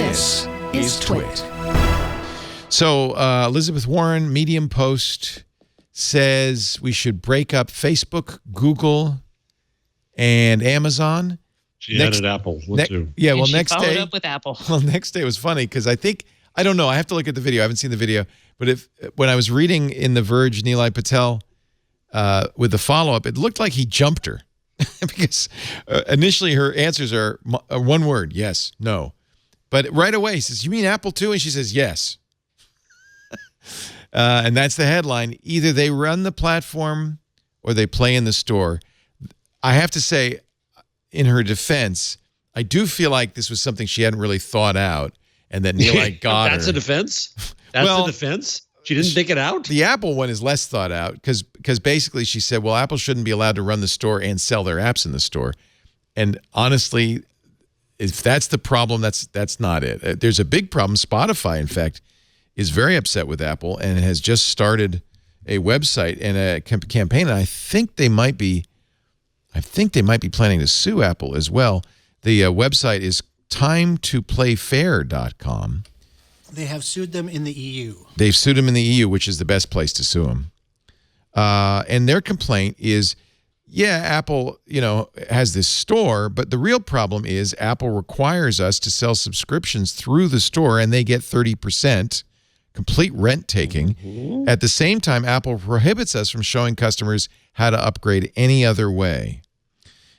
This is TWiT. So Elizabeth Warren, Medium Post, says we should break up Facebook, Google, and Amazon. She added Apple too. Yeah, And well, she next followed day. up with Apple. Well, next day was funny because I don't know. I have to look at the video. I haven't seen the video, but when I was reading in The Verge, Nilay Patel with the follow-up, it looked like he jumped her because initially her answers are one word: yes, no. But right away he says, "You mean Apple too?" And she says, "Yes." And that's the headline. Either they run the platform or they play in the store. I have to say, in her defense, I do feel like this was something she hadn't really thought out, and that Nilay got That's her. a defense? That's a defense? She didn't think it out? The Apple one is less thought out because basically she said, well, Apple shouldn't be allowed to run the store and sell their apps in the store. And honestly, if that's the problem, that's not it. There's a big problem. Spotify, in fact, is very upset with Apple and has just started a website and a campaign. And I think they might be planning to sue Apple as well. The website is timetoplayfair.com. They have sued them in the EU. They've sued them in the EU, which is the best place to sue them. And their complaint is, yeah, Apple, has this store, but the real problem is Apple requires us to sell subscriptions through the store, and they get 30%, complete rent taking. Mm-hmm. At the same time, Apple prohibits us from showing customers how to upgrade any other way.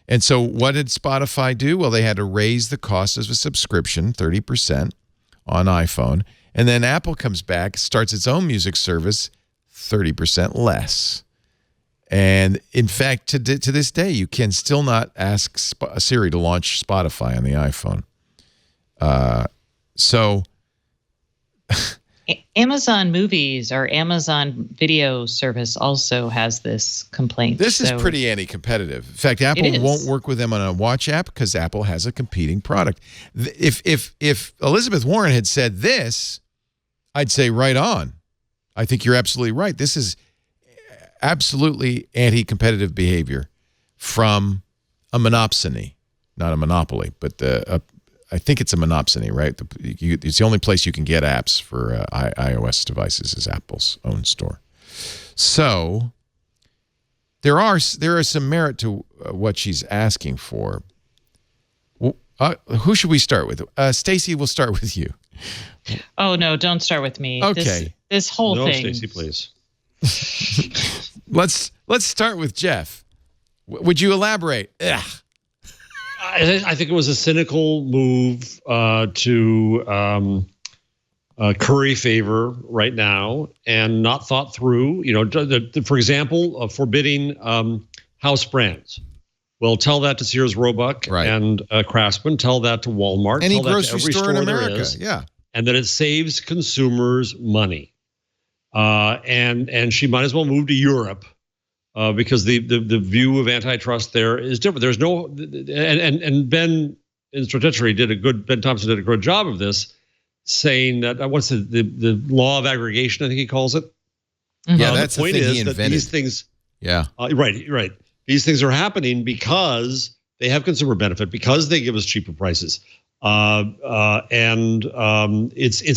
And so what did Spotify do? Well, they had to raise the cost of a subscription 30% on iPhone. And then Apple comes back, starts its own music service 30% less. And in fact, to this day, you can still not ask Siri to launch Spotify on the iPhone. So Amazon Movies or Amazon Video Service also has this complaint. This is pretty anti-competitive. In fact, Apple won't work with them on a watch app because Apple has a competing product. If Elizabeth Warren had said this, I'd say right on. I think you're absolutely right. This is absolutely anti-competitive behavior from a monopsony, not a monopoly, but I think it's a monopsony, right? It's the only place you can get apps for iOS devices is Apple's own store. So there are some merit to what she's asking for. Who should we start with? Stacey, we'll start with you. Oh no, don't start with me. Okay. This whole thing. No, Stacey, please. Let's start with Jeff. Would you elaborate? Ugh. I think it was a cynical move to curry favor right now and not thought through. For example, forbidding house brands. Well, tell that to Sears Roebuck and Craftsman. Tell that to Walmart. Any tell that grocery to every store in America. there is, yeah. And that it saves consumers money. And she might as well move to Europe. Because the view of antitrust there is different. There's no and Ben in Stratechery Ben Thompson did a good job of this, saying that what's the law of aggregation, I think he calls it. Mm-hmm. Yeah, that's the point the thing is he that invented. these things. Yeah. Right. These things are happening because they have consumer benefit, because they give us cheaper prices. It's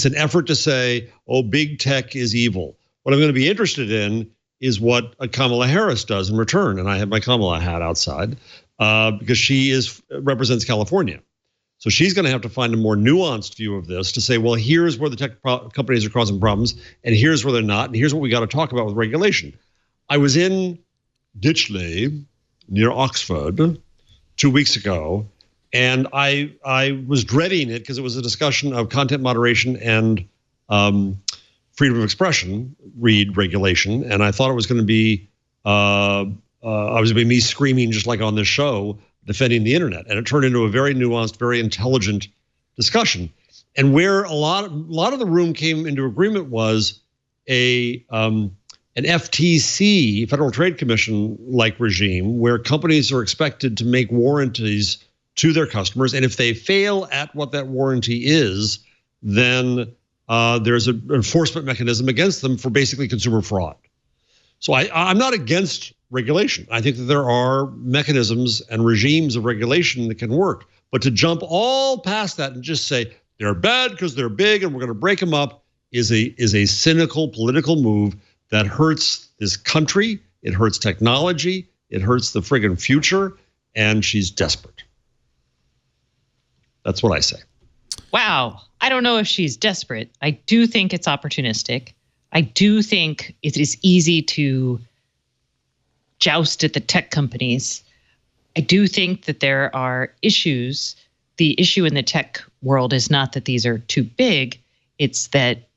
an effort to say, oh, big tech is evil. What I'm going to be interested in is what Kamala Harris does in return. And I have my Kamala hat outside because she represents California. So she's going to have to find a more nuanced view of this to say, well, here's where the tech companies are causing problems, and here's where they're not, and here's what we got to talk about with regulation. I was in Ditchley near Oxford 2 weeks ago, and I was dreading it because it was a discussion of content moderation and freedom of expression, read regulation, and I thought it was going to be me screaming just like on this show defending the internet, and it turned into a very nuanced, very intelligent discussion. And where a lot of the room came into agreement was an FTC, Federal Trade Commission like regime, where companies are expected to make warranties to their customers, and if they fail at what that warranty is, then there's an enforcement mechanism against them for basically consumer fraud. So I'm not against regulation. I think that there are mechanisms and regimes of regulation that can work. But to jump all past that and just say, they're bad because they're big and we're going to break them up is a cynical political move that hurts this country. It hurts technology. It hurts the friggin' future. And she's desperate. That's what I say. Wow. I don't know if she's desperate. I do think it's opportunistic. I do think it is easy to joust at the tech companies. I do think that there are issues. The issue in the tech world is not that these are too big. It's that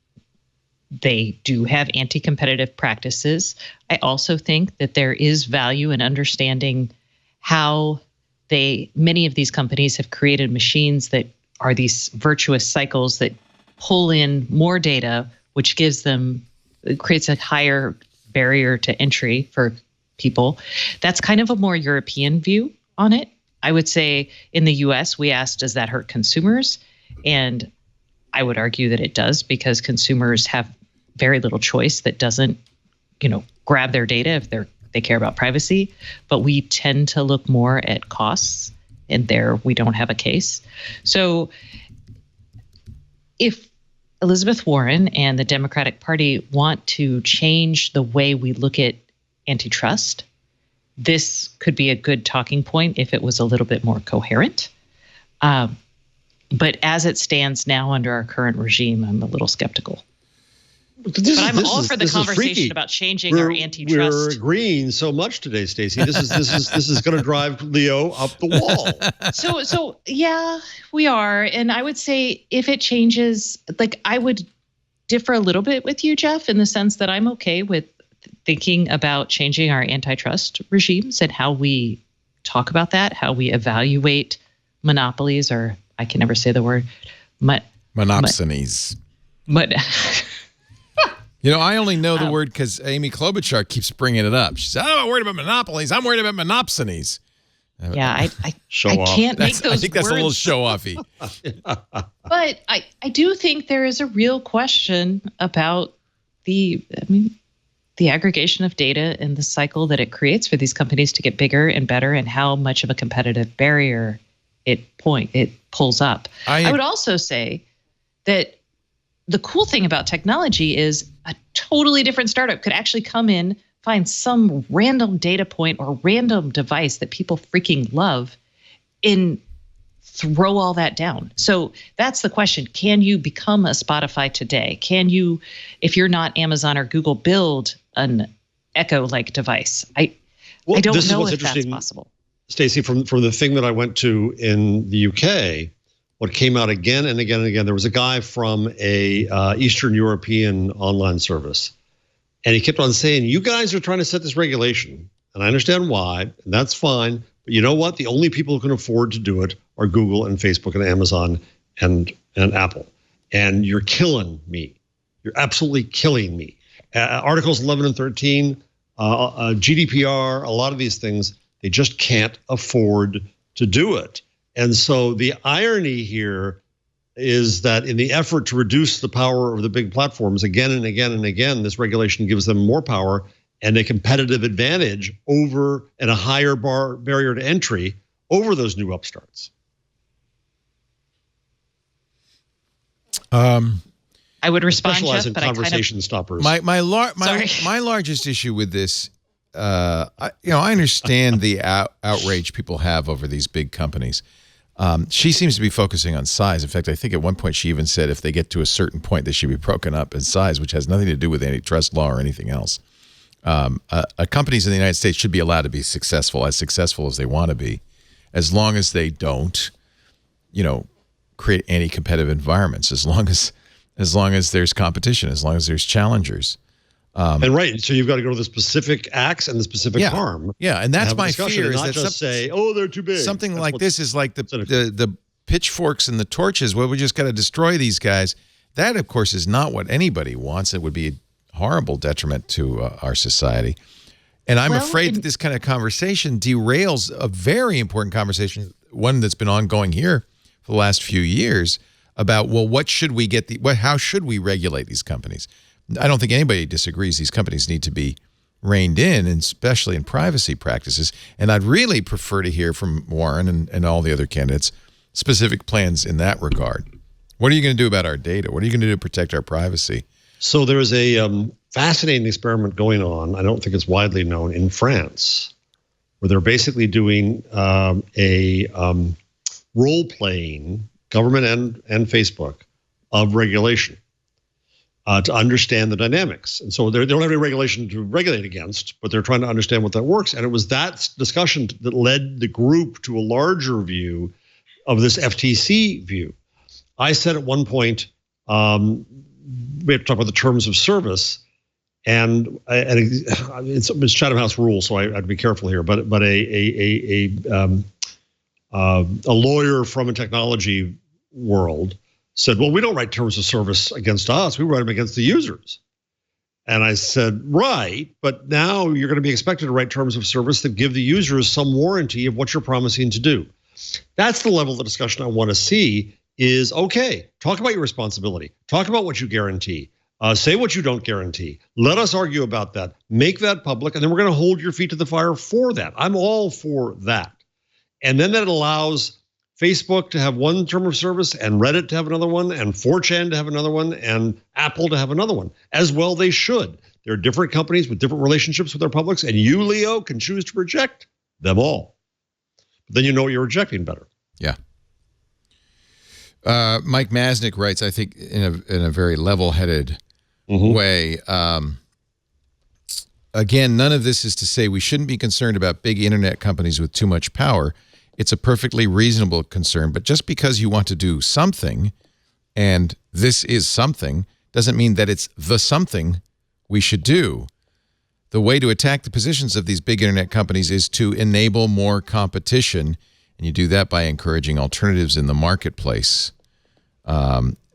they do have anti-competitive practices. I also think that there is value in understanding how many of these companies have created machines that are these virtuous cycles that pull in more data, which creates a higher barrier to entry for people. That's kind of a more European view on it. I would say in the US, we asked, does that hurt consumers? And I would argue that it does, because consumers have very little choice that doesn't, grab their data if they care about privacy. But we tend to look more at costs, and there we don't have a case. So if Elizabeth Warren and the Democratic Party want to change the way we look at antitrust, this could be a good talking point if it was a little bit more coherent. But as it stands now under our current regime, I'm a little skeptical. But I'm all for the conversation about changing our antitrust. We're agreeing so much today, Stacey. This is going to drive Leo up the wall. So yeah, we are. And I would say if it changes, I would differ a little bit with you, Jeff, in the sense that I'm okay with thinking about changing our antitrust regimes and how we talk about that, how we evaluate monopolies, or I can never say the word. Monopsonies. I only know the word because Amy Klobuchar keeps bringing it up. She said, I'm not worried about monopolies. I'm worried about monopsonies. Yeah, I can't make those words. I think that's a little show-offy. But I do think there is a real question about the aggregation of data and the cycle that it creates for these companies to get bigger and better, and how much of a competitive barrier it pulls up. I would also say that the cool thing about technology is a totally different startup could actually come in, find some random data point or random device that people freaking love, and throw all that down. So that's the question. Can you become a Spotify today? Can you, if you're not Amazon or Google, build an Echo-like device? I don't know if that's possible. Stacey, from the thing that I went to in the UK, what came out again and again and again, there was a guy from a Eastern European online service, and he kept on saying, you guys are trying to set this regulation, and I understand why, and that's fine, but you know what? The only people who can afford to do it are Google and Facebook and Amazon and Apple, and you're killing me. You're absolutely killing me. Articles 11 and 13, GDPR, a lot of these things, they just can't afford to do it. And so the irony here is that in the effort to reduce the power of the big platforms again and again and again, this regulation gives them more power and a competitive advantage over, and a higher barrier to entry over those new upstarts. I would respond, Specialize Jeff, in but conversation stoppers. My largest issue with this, I understand the outrage people have over these big companies. She seems to be focusing on size. In fact, I think at one point she even said if they get to a certain point, they should be broken up in size, which has nothing to do with antitrust law or anything else. Companies in the United States should be allowed to be successful as they want to be, as long as they don't, create anti-competitive environments. As long as there's competition, as long as there's challengers. And right, so you've got to go to the specific acts and the specific harm. Yeah, and that's my fear. Is not just say, oh, they're too big. Something like this is like the pitchforks and the torches. Well, we just got to destroy these guys. That, of course, is not what anybody wants. It would be a horrible detriment to our society. And I'm afraid that this kind of conversation derails a very important conversation, one that's been ongoing here for the last few years, about, well, what should we get how should we regulate these companies? I don't think anybody disagrees these companies need to be reined in, and especially in privacy practices. And I'd really prefer to hear from Warren and all the other candidates specific plans in that regard. What are you going to do about our data? What are you going to do to protect our privacy? So there is a fascinating experiment going on. I don't think it's widely known in France, where they're basically doing a role-playing, government and Facebook, of regulation to understand the dynamics. And so they don't have any regulation to regulate against, but they're trying to understand what that works. And it was that discussion that led the group to a larger view of this FTC view. I said at one point, we have to talk about the terms of service, and it's Chatham House rule, so I have to be careful here. But a lawyer from a technology world said, "Well, we don't write terms of service against us; we write them against the users." And I said, "Right, but now you're going to be expected to write terms of service that give the users some warranty of what you're promising to do." That's the level of the discussion I want to see. Is okay, talk about your responsibility, talk about what you guarantee, say what you don't guarantee. Let us argue about that, make that public, and then we're going to hold your feet to the fire for that. I'm all for that. And then that allows Facebook to have one term of service and Reddit to have another one and 4chan to have another one and Apple to have another one. As well they should. There are different companies with different relationships with their publics, and you, Leo, can choose to reject them all. But then you know what you're rejecting better. Yeah. Mike Masnick writes, I think, in a very level-headed way. Again, none of this is to say we shouldn't be concerned about big internet companies with too much power. It's a perfectly reasonable concern. But just because you want to do something, and this is something, doesn't mean that it's the something we should do. The way to attack the positions of these big internet companies is to enable more competition, and you do that by encouraging alternatives in the marketplace.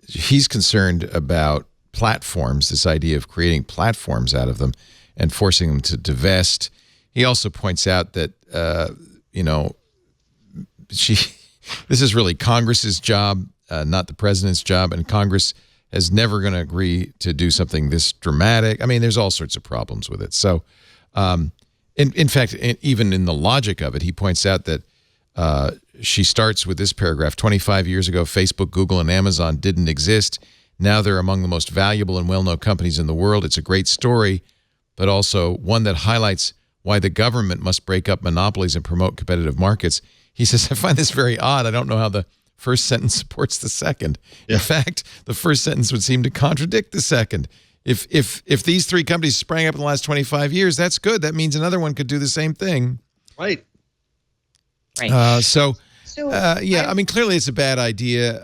He's concerned about platforms, this idea of creating platforms out of them and forcing them to divest. He also points out that, this is really Congress's job, not the president's job, and Congress is never going to agree to do something this dramatic. I mean, there's all sorts of problems with it. So, in fact, even in the logic of it, he points out that she starts with this paragraph. 25 years ago, Facebook, Google, and Amazon didn't exist. Now they're among the most valuable and well-known companies in the world. It's a great story, but also one that highlights why the government must break up monopolies and promote competitive markets. He says, I find this very odd. I don't know how the first sentence supports the second. Yeah. In fact, the first sentence would seem to contradict the second. If these three companies sprang up in the last 25 years, that's good. That means another one could do the same thing. Right. Right. I mean, clearly it's a bad idea.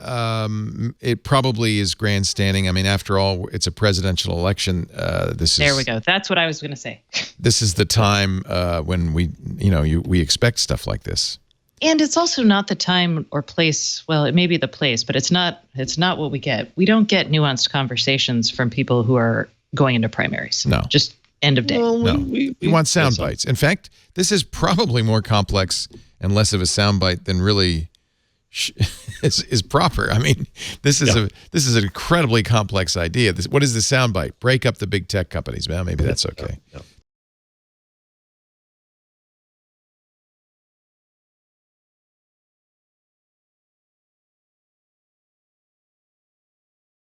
It probably is grandstanding. I mean, after all, it's a presidential election. There we go. That's what I was going to say. This is the time when we expect stuff like this. And it's also not the time or place. Well, it may be the place, but it's not what we get. We don't get nuanced conversations from people who are going into primaries. No. Just end of day. Well, no. We want sound bites. In fact, this is probably more complex and less of a soundbite than really is proper. I mean, this is an incredibly complex idea. What is the soundbite? Break up the big tech companies. Well, maybe that's okay. Yeah.